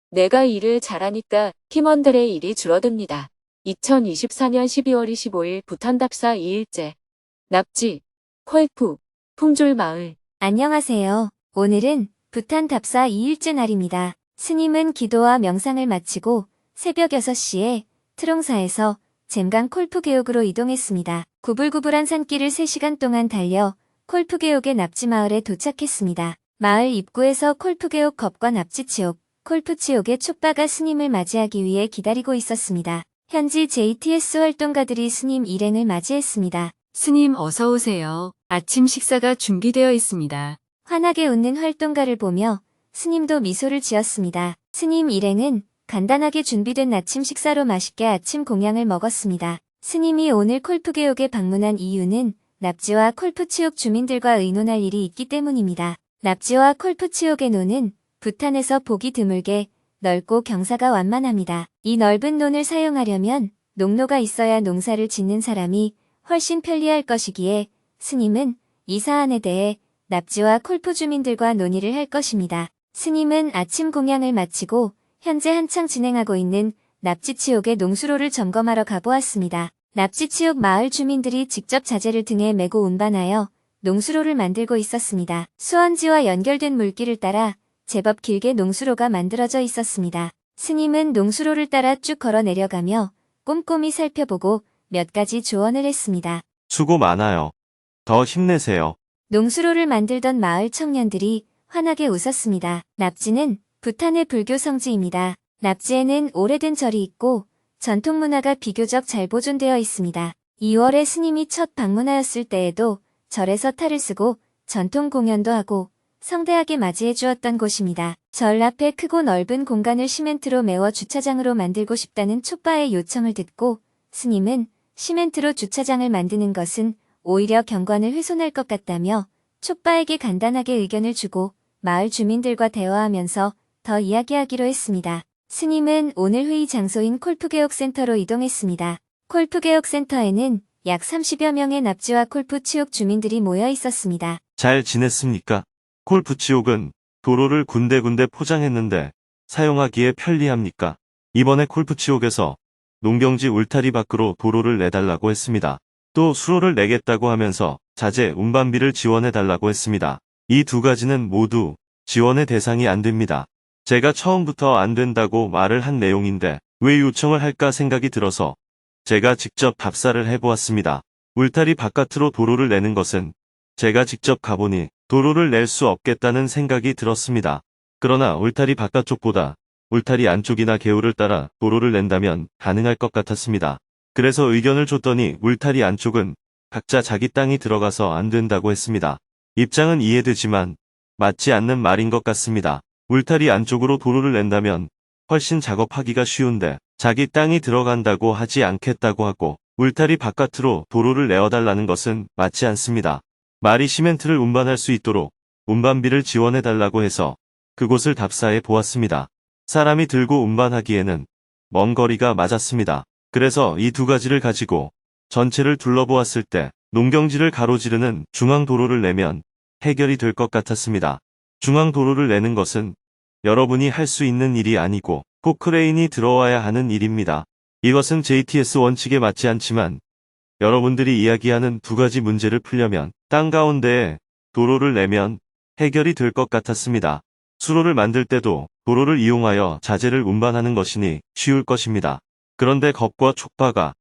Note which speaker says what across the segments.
Speaker 1: 내가 일을 잘하니까 팀원들의 일이 줄어듭니다. 2024년 12월 25일 부탄 답사 2일째. 납치, 콜프, 풍졸마을.
Speaker 2: 안녕하세요. 오늘은 부탄 답사 2일째 날입니다. 스님은 기도와 명상을 마치고 새벽 6시에 트롱사에서 잼강 콜프계옥으로 이동했습니다. 구불구불한 산길을 3시간 동안 달려 콜프계옥의 납치마을에 도착했습니다. 마을 입구에서 콜프계옥 겁과 납치치옥, 콜프치옥의 촉바가 스님을 맞이하기 위해 기다리고 있었습니다. 현지 JTS 활동가들이 스님 일행을 맞이했습니다.
Speaker 3: 스님 어서 오세요. 아침 식사가 준비되어 있습니다.
Speaker 2: 환하게 웃는 활동가를 보며 스님도 미소를 지었습니다. 스님 일행은 간단하게 준비된 아침 식사로 맛있게 아침 공양을 먹었습니다. 스님이 오늘 콜프계옥에 방문한 이유는 납치와 콜프치옥 주민들과 의논할 일이 있기 때문입니다. 납치와 콜프치옥의 논은 부탄에서 보기 드물게 넓고 경사가 완만합니다. 이 넓은 논을 사용하려면 농로가 있어야 농사를 짓는 사람이 훨씬 편리할 것이기에 스님은 이 사안에 대해 납치와 콜프 주민들과 논의를 할 것입니다. 스님은 아침 공양을 마치고 현재 한창 진행하고 있는 납치치옥의 농수로를 점검하러 가보았습니다. 납치치옥 마을 주민들이 직접 자재를 등에 메고 운반하여 농수로를 만들고 있었습니다. 수원지와 연결된 물길을 따라 제법 길게 농수로가 만들어져 있었습니다. 스님은 농수로를 따라 쭉 걸어 내려가며 꼼꼼히 살펴보고 몇 가지 조언을 했습니다.
Speaker 4: 수고 많아요. 더 힘내세요.
Speaker 2: 농수로를 만들던 마을 청년들이 환하게 웃었습니다. 납치는 부탄의 불교 성지입니다. 납치에는 오래된 절이 있고 전통 문화가 비교적 잘 보존되어 있습니다. 2월에 스님이 첫 방문하였을 때에도 절에서 탈을 쓰고 전통 공연도 하고 성대하게 맞이해 주었던 곳입니다. 절 앞에 크고 넓은 공간을 시멘트로 메워 주차장으로 만들고 싶다는 촉바의 요청을 듣고 스님은 시멘트로 주차장을 만드는 것은 오히려 경관을 훼손할 것 같다며 촉바에게 간단하게 의견을 주고 마을 주민들과 대화하면서 더 이야기하기로 했습니다. 스님은 오늘 회의 장소인 콜프계옥 센터로 이동했습니다. 콜프계옥 센터에는 약 30여 명의 납치와 콜프치옥 주민들이 모여 있었습니다.
Speaker 4: 잘 지냈습니까? 콜프치옥은 도로를 군데군데 포장했는데 사용하기에 편리합니까? 이번에 콜프치옥에서 농경지 울타리 밖으로 도로를 내달라고 했습니다. 또 수로를 내겠다고 하면서 자재 운반비를 지원해달라고 했습니다. 이 두 가지는 모두 지원의 대상이 안 됩니다. 제가 처음부터 안 된다고 말을 한 내용인데 왜 요청을 할까 생각이 들어서 제가 직접 답사를 해보았습니다. 울타리 바깥으로 도로를 내는 것은 제가 직접 가보니 도로를 낼 수 없겠다는 생각이 들었습니다. 그러나 울타리 바깥쪽보다 울타리 안쪽이나 개울을 따라 도로를 낸다면 가능할 것 같았습니다. 그래서 의견을 줬더니 울타리 안쪽은 각자 자기 땅이 들어가서 안 된다고 했습니다. 입장은 이해되지만 맞지 않는 말인 것 같습니다. 울타리 안쪽으로 도로를 낸다면 훨씬 작업하기가 쉬운데 자기 땅이 들어간다고 하지 않겠다고 하고 울타리 바깥으로 도로를 내어달라는 것은 맞지 않습니다. 말이 시멘트를 운반할 수 있도록 운반비를 지원해달라고 해서 그곳을 답사해 보았습니다. 사람이 들고 운반하기에는 먼 거리가 맞았습니다. 그래서 이 두 가지를 가지고 전체를 둘러보았을 때 농경지를 가로지르는 중앙도로를 내면 해결이 될 것 같았습니다. 중앙도로를 내는 것은 여러분이 할 수 있는 일이 아니고 꼭 크레인이 들어와야 하는 일입니다. 이것은 JTS 원칙에 맞지 않지만 여러분들이 이야기하는 두 가지 문제를 풀려면 땅 가운데에 도로를 내면 해결이 될 것 같았습니다. 수로를 만들 때도 도로를 이용하여 자재를 운반하는 것이니 쉬울 것입니다. 그런데 겁과 촉바가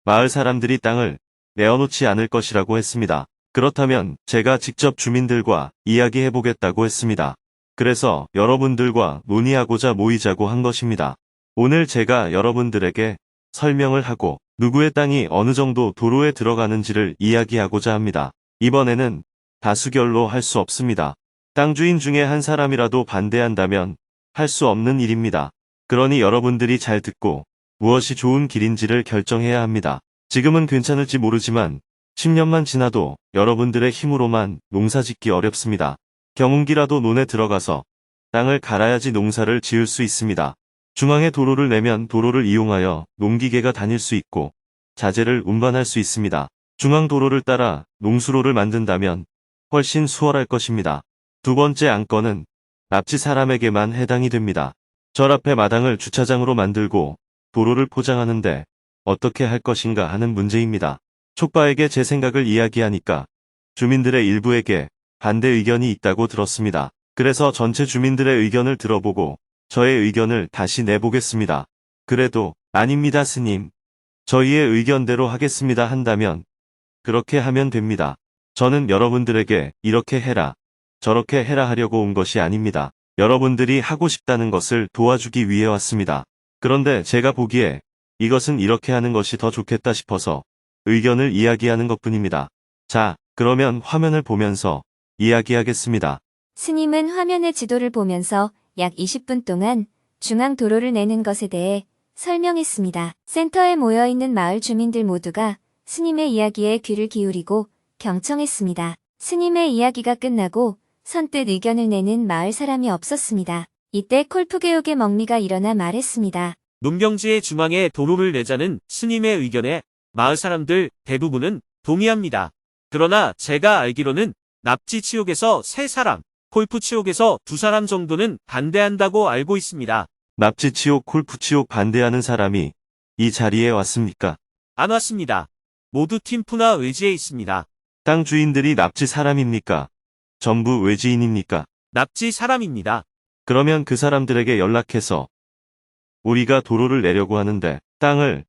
Speaker 4: 마을 사람들이 땅을 내어놓지 않을 것이라고 했습니다. 그렇다면 제가 직접 주민들과 이야기해보겠다고 했습니다. 그래서 여러분들과 논의하고자 모이자고 한 것입니다. 오늘 제가 여러분들에게 설명을 하고 누구의 땅이 어느 정도 도로에 들어가는지를 이야기하고자 합니다. 이번에는 다수결로 할 수 없습니다. 땅 주인 중에 한 사람이라도 반대한다면 할 수 없는 일입니다. 그러니 여러분들이 잘 듣고 무엇이 좋은 길인지를 결정해야 합니다. 지금은 괜찮을지 모르지만 10년만 지나도 여러분들의 힘으로만 농사짓기 어렵습니다. 경운기라도 논에 들어가서 땅을 갈아야지 농사를 지을 수 있습니다. 중앙에 도로를 내면 도로를 이용하여 농기계가 다닐 수 있고 자재를 운반할 수 있습니다. 중앙 도로를 따라 농수로를 만든다면 훨씬 수월할 것입니다. 두 번째 안건은 납치 사람에게만 해당이 됩니다. 절 앞에 마당을 주차장으로 만들고 도로를 포장하는데 어떻게 할 것인가 하는 문제입니다. 촉바에게 제 생각을 이야기하니까 주민들의 일부에게 반대 의견이 있다고 들었습니다. 그래서 전체 주민들의 의견을 들어보고 저의 의견을 다시 내보겠습니다. 그래도 아닙니다, 스님. 저희의 의견대로 하겠습니다 한다면 그렇게 하면 됩니다. 저는 여러분들에게 이렇게 해라, 저렇게 해라 하려고 온 것이 아닙니다. 여러분들이 하고 싶다는 것을 도와주기 위해 왔습니다. 그런데 제가 보기에 이것은 이렇게 하는 것이 더 좋겠다 싶어서 의견을 이야기하는 것뿐입니다. 자, 그러면 화면을 보면서 이야기하겠습니다.
Speaker 2: 스님은 화면의 지도를 보면서 약 20분 동안 중앙 도로를 내는 것에 대해 설명했습니다. 센터에 모여있는 마을 주민들 모두가 스님의 이야기에 귀를 기울이고 경청했습니다. 스님의 이야기가 끝나고 선뜻 의견을 내는 마을 사람이 없었습니다. 이때 콜프게옥의 먹미가 일어나 말했습니다.
Speaker 5: 농경지의 중앙에 도로를 내자는 스님의 의견에 마을 사람들 대부분은 동의합니다. 그러나 제가 알기로는 납치치옥에서 3사람, 콜프치옥에서 2사람 정도는 반대한다고 알고 있습니다.
Speaker 4: 납치치옥, 콜프치옥 반대하는 사람이 이 자리에 왔습니까?
Speaker 5: 안 왔습니다. 모두 팀푸나 외지에 있습니다.
Speaker 4: 땅 주인들이 납치 사람입니까? 전부 외지인입니까?
Speaker 5: 납치 사람입니다.
Speaker 4: 그러면 그 사람들에게 연락해서 우리가 도로를 내려고 하는데 땅을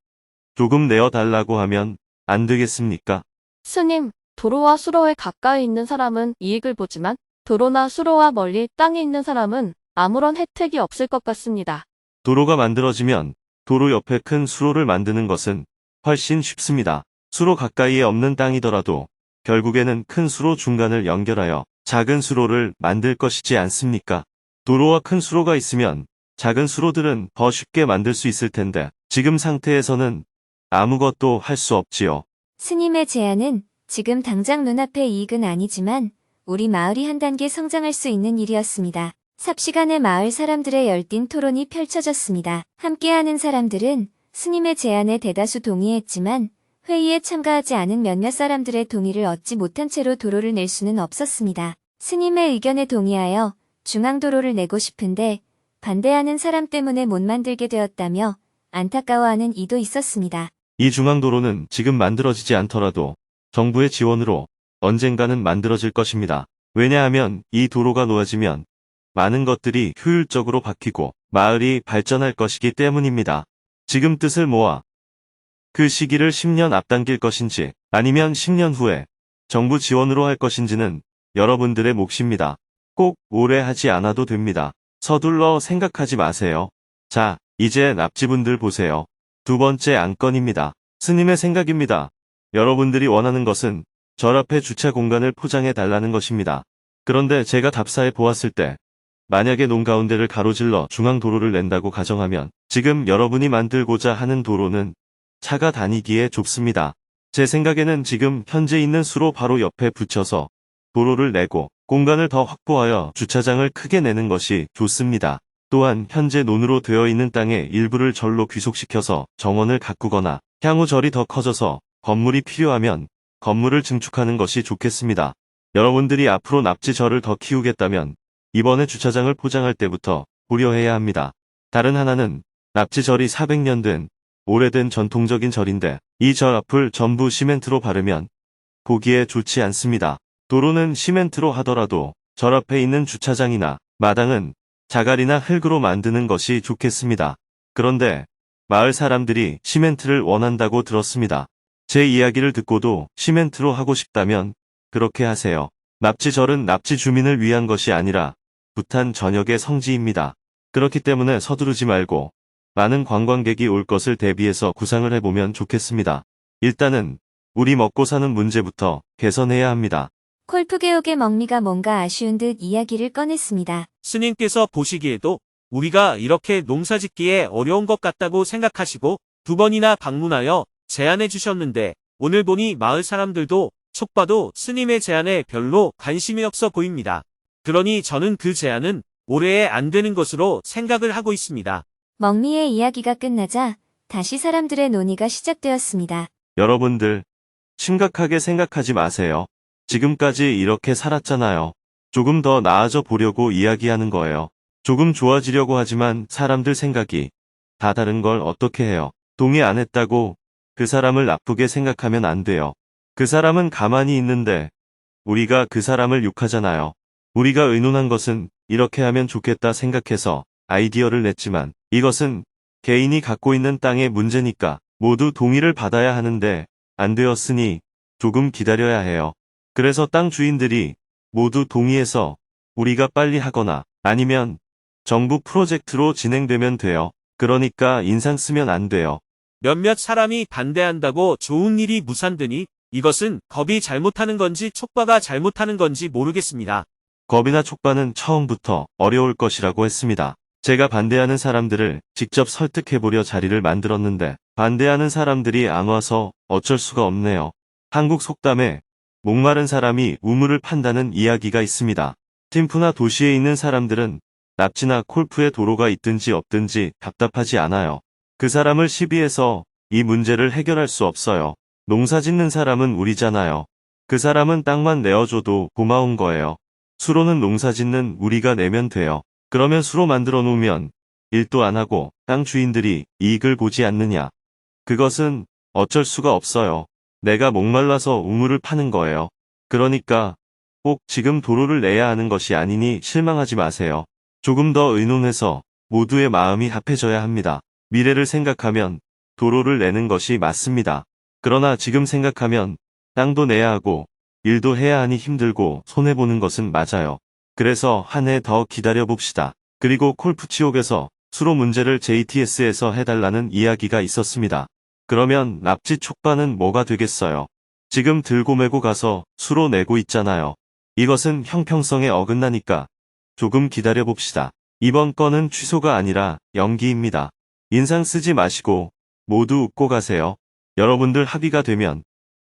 Speaker 4: 조금 내어달라고 하면 안 되겠습니까?
Speaker 6: 스님, 도로와 수로에 가까이 있는 사람은 이익을 보지만 도로나 수로와 멀리 땅에 있는 사람은 아무런 혜택이 없을 것 같습니다.
Speaker 4: 도로가 만들어지면 도로 옆에 큰 수로를 만드는 것은 훨씬 쉽습니다. 수로 가까이에 없는 땅이더라도 결국에는 큰 수로 중간을 연결하여 작은 수로를 만들 것이지 않습니까? 도로와 큰 수로가 있으면 작은 수로들은 더 쉽게 만들 수 있을 텐데 지금 상태에서는 아무것도 할 수 없지요.
Speaker 2: 스님의 제안은 지금 당장 눈앞의 이익은 아니지만 우리 마을이 한 단계 성장할 수 있는 일이었습니다. 삽시간에 마을 사람들의 열띤 토론이 펼쳐졌습니다. 함께하는 사람들은 스님의 제안에 대다수 동의했지만 회의에 참가하지 않은 몇몇 사람들의 동의를 얻지 못한 채로 도로를 낼 수는 없었습니다. 스님의 의견에 동의하여 중앙도로를 내고 싶은데 반대하는 사람 때문에 못 만들게 되었다며 안타까워하는 이도 있었습니다.
Speaker 4: 이 중앙도로는 지금 만들어지지 않더라도 정부의 지원으로 언젠가는 만들어질 것입니다. 왜냐하면 이 도로가 놓아지면 많은 것들이 효율적으로 바뀌고 마을이 발전할 것이기 때문입니다. 지금 뜻을 모아 그 시기를 10년 앞당길 것인지 아니면 10년 후에 정부 지원으로 할 것인지는 여러분들의 몫입니다. 꼭 오래 하지 않아도 됩니다. 서둘러 생각하지 마세요. 자, 이제 납치분들 보세요. 두 번째 안건입니다. 스님의 생각입니다. 여러분들이 원하는 것은 절 앞에 주차 공간을 포장해 달라는 것입니다. 그런데 제가 답사해 보았을 때 만약에 농 가운데를 가로질러 중앙도로를 낸다고 가정하면 지금 여러분이 만들고자 하는 도로는 차가 다니기에 좁습니다. 제 생각에는 지금 현재 있는 수로 바로 옆에 붙여서 도로를 내고 공간을 더 확보하여 주차장을 크게 내는 것이 좋습니다. 또한 현재 논으로 되어 있는 땅의 일부를 절로 귀속시켜서 정원을 가꾸거나 향후 절이 더 커져서 건물이 필요하면 건물을 증축하는 것이 좋겠습니다. 여러분들이 앞으로 납치절을 더 키우겠다면 이번에 주차장을 포장할 때부터 고려해야 합니다. 다른 하나는 납치절이 400년 된 오래된 전통적인 절인데 이 절 앞을 전부 시멘트로 바르면 보기에 좋지 않습니다. 도로는 시멘트로 하더라도 절 앞에 있는 주차장이나 마당은 자갈이나 흙으로 만드는 것이 좋겠습니다. 그런데 마을 사람들이 시멘트를 원한다고 들었습니다. 제 이야기를 듣고도 시멘트로 하고 싶다면 그렇게 하세요. 납치절은 납치 주민을 위한 것이 아니라 부탄 전역의 성지입니다. 그렇기 때문에 서두르지 말고 많은 관광객이 올 것을 대비해서 구상을 해보면 좋겠습니다. 일단은 우리 먹고 사는 문제부터 개선해야 합니다.
Speaker 2: 콜프게옥의 먹미가 뭔가 아쉬운 듯 이야기를 꺼냈습니다.
Speaker 5: 스님께서 보시기에도 우리가 이렇게 농사짓기에 어려운 것 같다고 생각하시고 2번이나 방문하여 제안해 주셨는데 오늘 보니 마을 사람들도 속 봐도 스님의 제안에 별로 관심이 없어 보입니다. 그러니 저는 그 제안은 올해에 안 되는 것으로 생각을 하고 있습니다.
Speaker 2: 먹미의 이야기가 끝나자 다시 사람들의 논의가 시작되었습니다.
Speaker 4: 여러분들, 심각하게 생각하지 마세요. 지금까지 이렇게 살았잖아요. 조금 더 나아져 보려고 이야기하는 거예요. 조금 좋아지려고 하지만 사람들 생각이 다 다른 걸 어떻게 해요? 동의 안 했다고 그 사람을 나쁘게 생각하면 안 돼요. 그 사람은 가만히 있는데 우리가 그 사람을 욕하잖아요. 우리가 의논한 것은 이렇게 하면 좋겠다 생각해서 아이디어를 냈지만 이것은 개인이 갖고 있는 땅의 문제니까 모두 동의를 받아야 하는데 안 되었으니 조금 기다려야 해요. 그래서 땅 주인들이 모두 동의해서 우리가 빨리 하거나 아니면 정부 프로젝트로 진행되면 돼요. 그러니까 인상 쓰면 안 돼요.
Speaker 5: 몇몇 사람이 반대한다고 좋은 일이 무산되니 이것은 겁이 잘못하는 건지 촉바가 잘못하는 건지 모르겠습니다.
Speaker 4: 겁이나 촉바는 처음부터 어려울 것이라고 했습니다. 제가 반대하는 사람들을 직접 설득해보려 자리를 만들었는데 반대하는 사람들이 안 와서 어쩔 수가 없네요. 한국 속담에 목마른 사람이 우물을 판다는 이야기가 있습니다. 팀프나 도시에 있는 사람들은 납치나 콜프에 도로가 있든지 없든지 답답하지 않아요. 그 사람을 시비해서 이 문제를 해결할 수 없어요. 농사 짓는 사람은 우리잖아요. 그 사람은 땅만 내어줘도 고마운 거예요. 수로는 농사 짓는 우리가 내면 돼요. 그러면 수로 만들어 놓으면 일도 안 하고 땅 주인들이 이익을 보지 않느냐. 그것은 어쩔 수가 없어요. 내가 목말라서 우물을 파는 거예요. 그러니까 꼭 지금 도로를 내야 하는 것이 아니니 실망하지 마세요. 조금 더 의논해서 모두의 마음이 합해져야 합니다. 미래를 생각하면 도로를 내는 것이 맞습니다. 그러나 지금 생각하면 땅도 내야 하고 일도 해야 하니 힘들고 손해보는 것은 맞아요. 그래서 한 해 더 기다려봅시다. 그리고 콜프치옥에서 수로 문제를 JTS에서 해달라는 이야기가 있었습니다. 그러면 납치 촉반은 뭐가 되겠어요? 지금 들고 메고 가서 수로 내고 있잖아요. 이것은 형평성에 어긋나니까 조금 기다려봅시다. 이번 건은 취소가 아니라 연기입니다. 인상 쓰지 마시고 모두 웃고 가세요. 여러분들 합의가 되면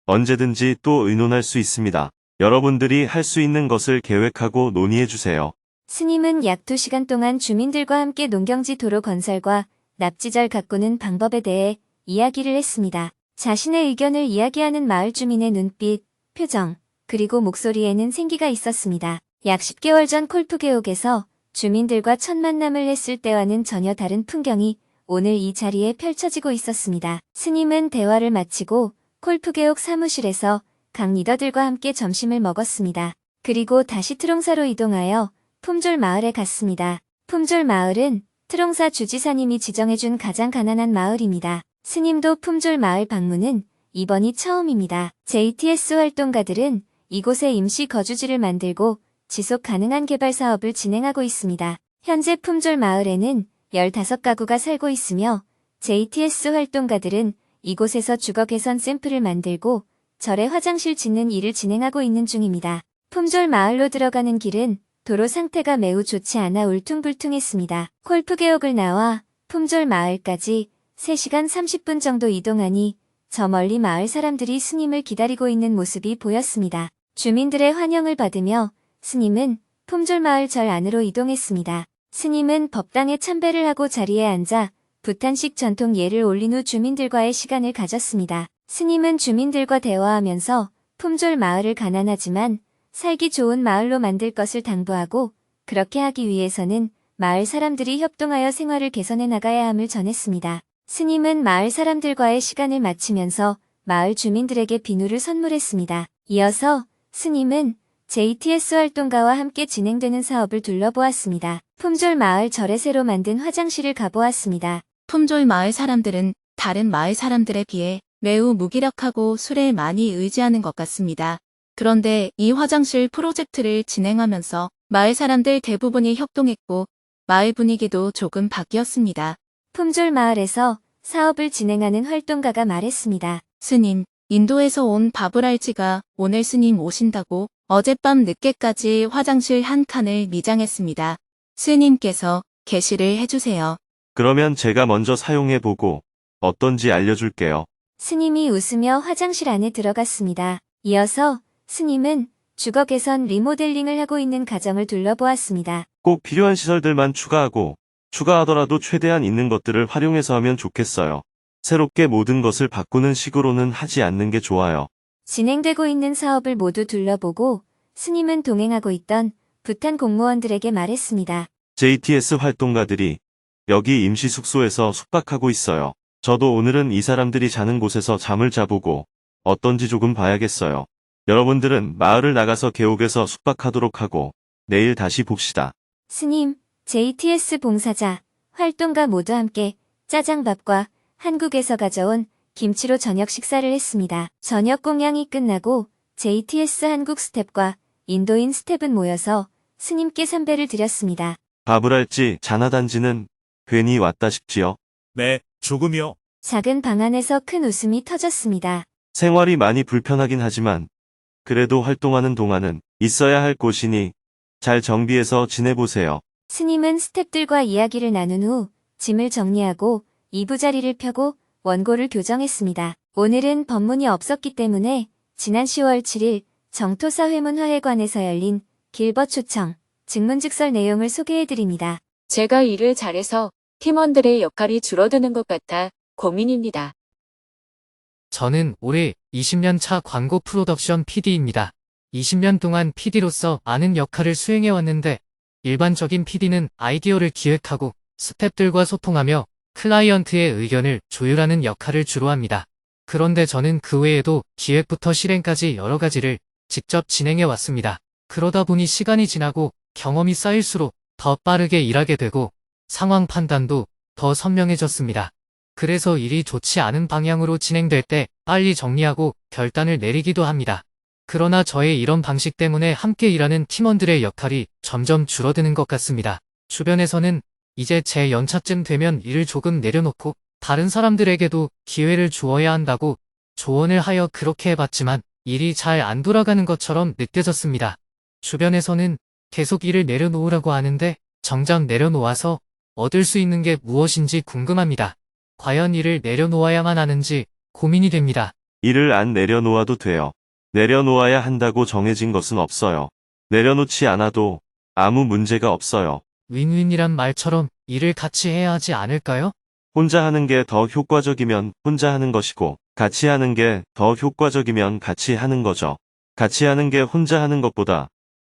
Speaker 4: 언제든지 또 의논할 수 있습니다. 여러분들이 할 수 있는 것을 계획하고 논의해주세요.
Speaker 2: 스님은 약 2시간 동안 주민들과 함께 농경지 도로 건설과 납치절 가꾸는 방법에 대해 이야기를 했습니다. 자신의 의견을 이야기하는 마을 주민의 눈빛, 표정, 그리고 목소리에는 생기가 있었습니다. 약 10개월 전 콜프계옥에서 주민들과 첫 만남을 했을 때와는 전혀 다른 풍경이 오늘 이 자리에 펼쳐지고 있었습니다. 스님은 대화를 마치고 콜프계옥 사무실에서 각 리더들과 함께 점심을 먹었습니다. 그리고 다시 트롱사로 이동하여 품졸 마을에 갔습니다. 품졸 마을은 트롱사 주지사님이 지정해준 가장 가난한 마을입니다. 스님도 품졸 마을 방문은 이번이 처음입니다. JTS 활동가들은 이곳에 임시 거주지를 만들고 지속 가능한 개발 사업을 진행하고 있습니다. 현재 품졸 마을에는 15가구가 살고 있으며 JTS 활동가들은 이곳에서 주거 개선 샘플을 만들고 절에 화장실 짓는 일을 진행하고 있는 중입니다. 품졸 마을로 들어가는 길은 도로 상태가 매우 좋지 않아 울퉁불퉁했습니다. 콜프계옥을 나와 품졸 마을까지 3시간 30분 정도 이동하니 저 멀리 마을 사람들이 스님을 기다리고 있는 모습이 보였습니다. 주민들의 환영을 받으며 스님은 품졸 마을 절 안으로 이동했습니다. 스님은 법당에 참배를 하고 자리에 앉아 부탄식 전통 예를 올린 후 주민들과의 시간을 가졌습니다. 스님은 주민들과 대화하면서 품졸 마을을 가난하지만 살기 좋은 마을로 만들 것을 당부하고 그렇게 하기 위해서는 마을 사람들이 협동하여 생활을 개선해 나가야 함을 전했습니다. 스님은 마을 사람들과의 시간을 마치면서 마을 주민들에게 비누를 선물했습니다. 이어서 스님은 JTS 활동가와 함께 진행되는 사업을 둘러보았습니다. 품졸 마을 절에 새로 만든 화장실을 가보았습니다.
Speaker 7: 품졸 마을 사람들은 다른 마을 사람들에 비해 매우 무기력하고 술에 많이 의지하는 것 같습니다. 그런데 이 화장실 프로젝트를 진행하면서 마을 사람들 대부분이 협동했고 마을 분위기도 조금 바뀌었습니다.
Speaker 2: 품졸 마을에서 사업을 진행하는 활동가가 말했습니다.
Speaker 7: 스님, 인도에서 온 바브랄지가 오늘 스님 오신다고 어젯밤 늦게까지 화장실 한 칸을 미장했습니다. 스님께서 개시를 해주세요.
Speaker 4: 그러면 제가 먼저 사용해보고 어떤지 알려줄게요.
Speaker 2: 스님이 웃으며 화장실 안에 들어갔습니다. 이어서 스님은 주거 개선 리모델링을 하고 있는 가정을 둘러보았습니다.
Speaker 4: 꼭 필요한 시설들만 추가하고 추가하더라도 최대한 있는 것들을 활용해서 하면 좋겠어요. 새롭게 모든 것을 바꾸는 식으로는 하지 않는 게 좋아요.
Speaker 2: 진행되고 있는 사업을 모두 둘러보고 스님은 동행하고 있던 부탄 공무원들에게 말했습니다.
Speaker 4: JTS 활동가들이 여기 임시 숙소에서 숙박하고 있어요. 저도 오늘은 이 사람들이 자는 곳에서 잠을 자보고 어떤지 조금 봐야겠어요. 여러분들은 마을을 나가서 계옥에서 숙박하도록 하고 내일 다시 봅시다.
Speaker 2: 스님, JTS 봉사자, 활동가 모두 함께 짜장밥과 한국에서 가져온 김치로 저녁 식사를 했습니다. 저녁 공양이 끝나고 JTS 한국 스텝과 인도인 스텝은 모여서 스님께 삼배를 드렸습니다.
Speaker 4: 밥을 할지 자나단지는 괜히 왔다 싶지요.
Speaker 8: 네, 조금이요.
Speaker 2: 작은 방 안에서 큰 웃음이 터졌습니다.
Speaker 4: 생활이 많이 불편하긴 하지만 그래도 활동하는 동안은 있어야 할 곳이니 잘 정비해서 지내보세요.
Speaker 2: 스님은 스텝들과 이야기를 나눈 후 짐을 정리하고 이부자리를 펴고 원고를 교정했습니다. 오늘은 법문이 없었기 때문에 지난 10월 7일 정토사회문화회관에서 열린 길벗 초청, 증문즉설 내용을 소개해드립니다.
Speaker 1: 제가 일을 잘해서 팀원들의 역할이 줄어드는 것 같아 고민입니다.
Speaker 9: 저는 올해 20년 차 광고 프로덕션 PD입니다. 20년 동안 PD로서 많은 역할을 수행해왔는데 일반적인 PD는 아이디어를 기획하고 스태프들과 소통하며 클라이언트의 의견을 조율하는 역할을 주로 합니다. 그런데 저는 그 외에도 기획부터 실행까지 여러 가지를 직접 진행해왔습니다. 그러다 보니 시간이 지나고 경험이 쌓일수록 더 빠르게 일하게 되고 상황 판단도 더 선명해졌습니다. 그래서 일이 좋지 않은 방향으로 진행될 때 빨리 정리하고 결단을 내리기도 합니다. 그러나 저의 이런 방식 때문에 함께 일하는 팀원들의 역할이 점점 줄어드는 것 같습니다. 주변에서는 이제 제 연차쯤 되면 일을 조금 내려놓고 다른 사람들에게도 기회를 주어야 한다고 조언을 하여 그렇게 해봤지만 일이 잘 안 돌아가는 것처럼 느껴졌습니다. 주변에서는 계속 일을 내려놓으라고 하는데 정작 내려놓아서 얻을 수 있는 게 무엇인지 궁금합니다. 과연 일을 내려놓아야만 하는지 고민이 됩니다.
Speaker 4: 일을 안 내려놓아도 돼요. 내려놓아야 한다고 정해진 것은 없어요. 내려놓지 않아도 아무 문제가 없어요.
Speaker 9: 윈윈이란 말처럼 일을 같이 해야 하지 않을까요?
Speaker 4: 혼자 하는 게 더 효과적이면 혼자 하는 것이고 같이 하는 게 더 효과적이면 같이 하는 거죠. 같이 하는 게 혼자 하는 것보다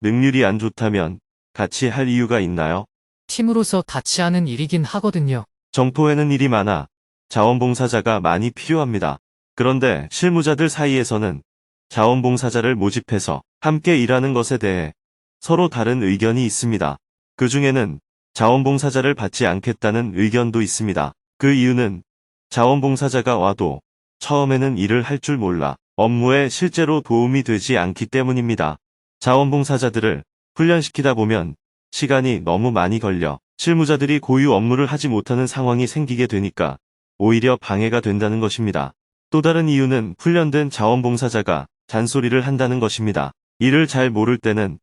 Speaker 4: 능률이 안 좋다면 같이 할 이유가 있나요?
Speaker 9: 팀으로서 같이 하는 일이긴 하거든요.
Speaker 4: 정토에는 일이 많아 자원봉사자가 많이 필요합니다. 그런데 실무자들 사이에서는 자원봉사자를 모집해서 함께 일하는 것에 대해 서로 다른 의견이 있습니다. 그 중에는 자원봉사자를 받지 않겠다는 의견도 있습니다. 그 이유는 자원봉사자가 와도 처음에는 일을 할 줄 몰라 업무에 실제로 도움이 되지 않기 때문입니다. 자원봉사자들을 훈련시키다 보면 시간이 너무 많이 걸려 실무자들이 고유 업무를 하지 못하는 상황이 생기게 되니까 오히려 방해가 된다는 것입니다. 또 다른 이유는 훈련된 자원봉사자가 잔소리를 한다는 것입니다. 일을 잘 모를 때는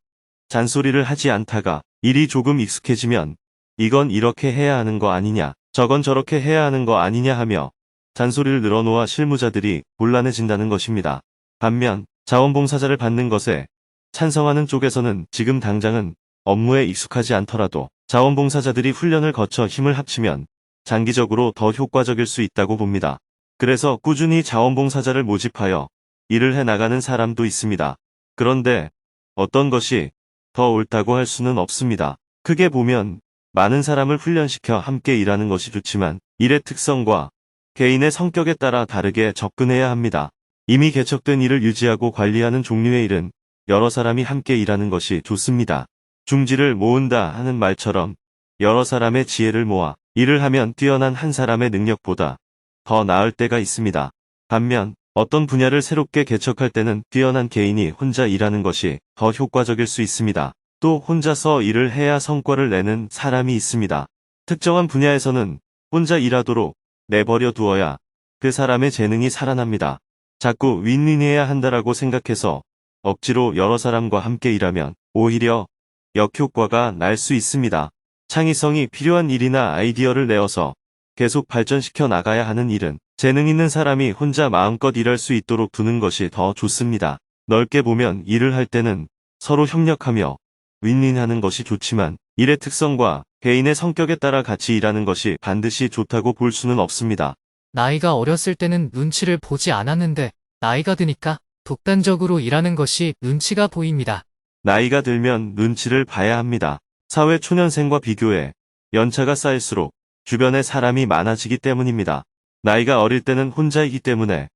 Speaker 4: 잔소리를 하지 않다가 일이 조금 익숙해지면 이건 이렇게 해야 하는 거 아니냐, 저건 저렇게 해야 하는 거 아니냐 하며 잔소리를 늘어놓아 실무자들이 곤란해진다는 것입니다. 반면 자원봉사자를 받는 것에 찬성하는 쪽에서는 지금 당장은 업무에 익숙하지 않더라도 자원봉사자들이 훈련을 거쳐 힘을 합치면 장기적으로 더 효과적일 수 있다고 봅니다. 그래서 꾸준히 자원봉사자를 모집하여 일을 해나가는 사람도 있습니다. 그런데 어떤 것이 더 옳다고 할 수는 없습니다. 크게 보면 많은 사람을 훈련시켜 함께 일하는 것이 좋지만 일의 특성과 개인의 성격에 따라 다르게 접근해야 합니다. 이미 개척된 일을 유지하고 관리하는 종류의 일은 여러 사람이 함께 일하는 것이 좋습니다. 중지를 모은다 하는 말처럼 여러 사람의 지혜를 모아 일을 하면 뛰어난 한 사람의 능력보다 더 나을 때가 있습니다. 반면 어떤 분야를 새롭게 개척할 때는 뛰어난 개인이 혼자 일하는 것이 더 효과적일 수 있습니다. 또 혼자서 일을 해야 성과를 내는 사람이 있습니다. 특정한 분야에서는 혼자 일하도록 내버려 두어야 그 사람의 재능이 살아납니다. 자꾸 윈윈해야 한다라고 생각해서 억지로 여러 사람과 함께 일하면 오히려 역효과가 날 수 있습니다. 창의성이 필요한 일이나 아이디어를 내어서 계속 발전시켜 나가야 하는 일은 재능 있는 사람이 혼자 마음껏 일할 수 있도록 두는 것이 더 좋습니다. 넓게 보면 일을 할 때는 서로 협력하며 윈윈하는 것이 좋지만 일의 특성과 개인의 성격에 따라 같이 일하는 것이 반드시 좋다고 볼 수는 없습니다.
Speaker 9: 나이가 어렸을 때는 눈치를 보지 않았는데 나이가 드니까 독단적으로 일하는 것이 눈치가 보입니다.
Speaker 4: 나이가 들면 눈치를 봐야 합니다. 사회 초년생과 비교해 연차가 쌓일수록 주변에 사람이 많아지기 때문입니다. 나이가 어릴 때는 혼자이기 때문에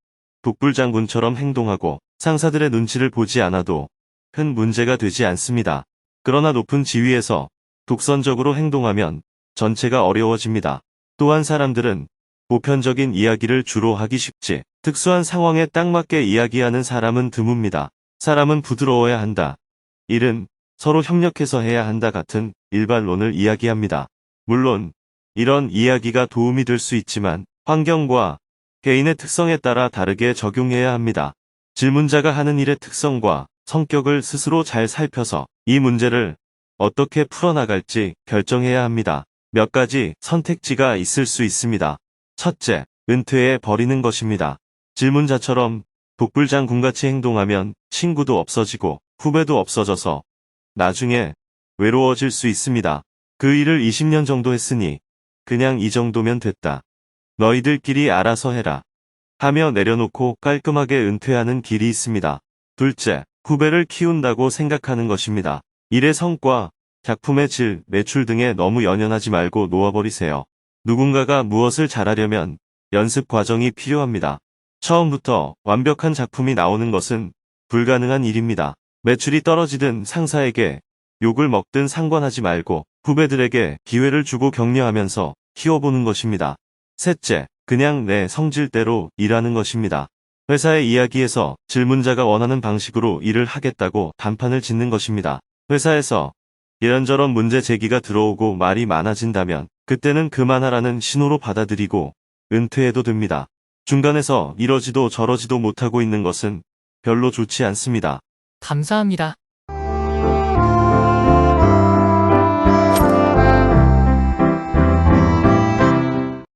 Speaker 4: 독불장군처럼 행동하고 상사들의 눈치를 보지 않아도 큰 문제가 되지 않습니다. 그러나 높은 지위에서 독선적으로 행동하면 전체가 어려워집니다. 또한 사람들은 보편적인 이야기를 주로 하기 쉽지 특수한 상황에 딱 맞게 이야기하는 사람은 드뭅니다. 사람은 부드러워야 한다. 일은 서로 협력해서 해야 한다 같은 일반론을 이야기합니다. 물론 이런 이야기가 도움이 될 수 있지만 환경과 개인의 특성에 따라 다르게 적용해야 합니다. 질문자가 하는 일의 특성과 성격을 스스로 잘 살펴서 이 문제를 어떻게 풀어나갈지 결정해야 합니다. 몇 가지 선택지가 있을 수 있습니다. 첫째, 은퇴해 버리는 것입니다. 질문자처럼 독불장군같이 행동하면 친구도 없어지고 후배도 없어져서 나중에 외로워질 수 있습니다. 그 일을 20년 정도 했으니 그냥 이 정도면 됐다. 너희들끼리 알아서 해라. 하며 내려놓고 깔끔하게 은퇴하는 길이 있습니다. 둘째, 후배를 키운다고 생각하는 것입니다. 일의 성과, 작품의 질, 매출 등에 너무 연연하지 말고 놓아버리세요. 누군가가 무엇을 잘하려면 연습 과정이 필요합니다. 처음부터 완벽한 작품이 나오는 것은 불가능한 일입니다. 매출이 떨어지든 상사에게 욕을 먹든 상관하지 말고 후배들에게 기회를 주고 격려하면서 키워보는 것입니다. 셋째, 그냥 내 성질대로 일하는 것입니다. 회사의 이야기에서 질문자가 원하는 방식으로 일을 하겠다고 단판을 짓는 것입니다. 회사에서 이런저런 문제 제기가 들어오고 말이 많아진다면 그때는 그만하라는 신호로 받아들이고 은퇴해도 됩니다. 중간에서 이러지도 저러지도 못하고 있는 것은 별로 좋지 않습니다.
Speaker 9: 감사합니다.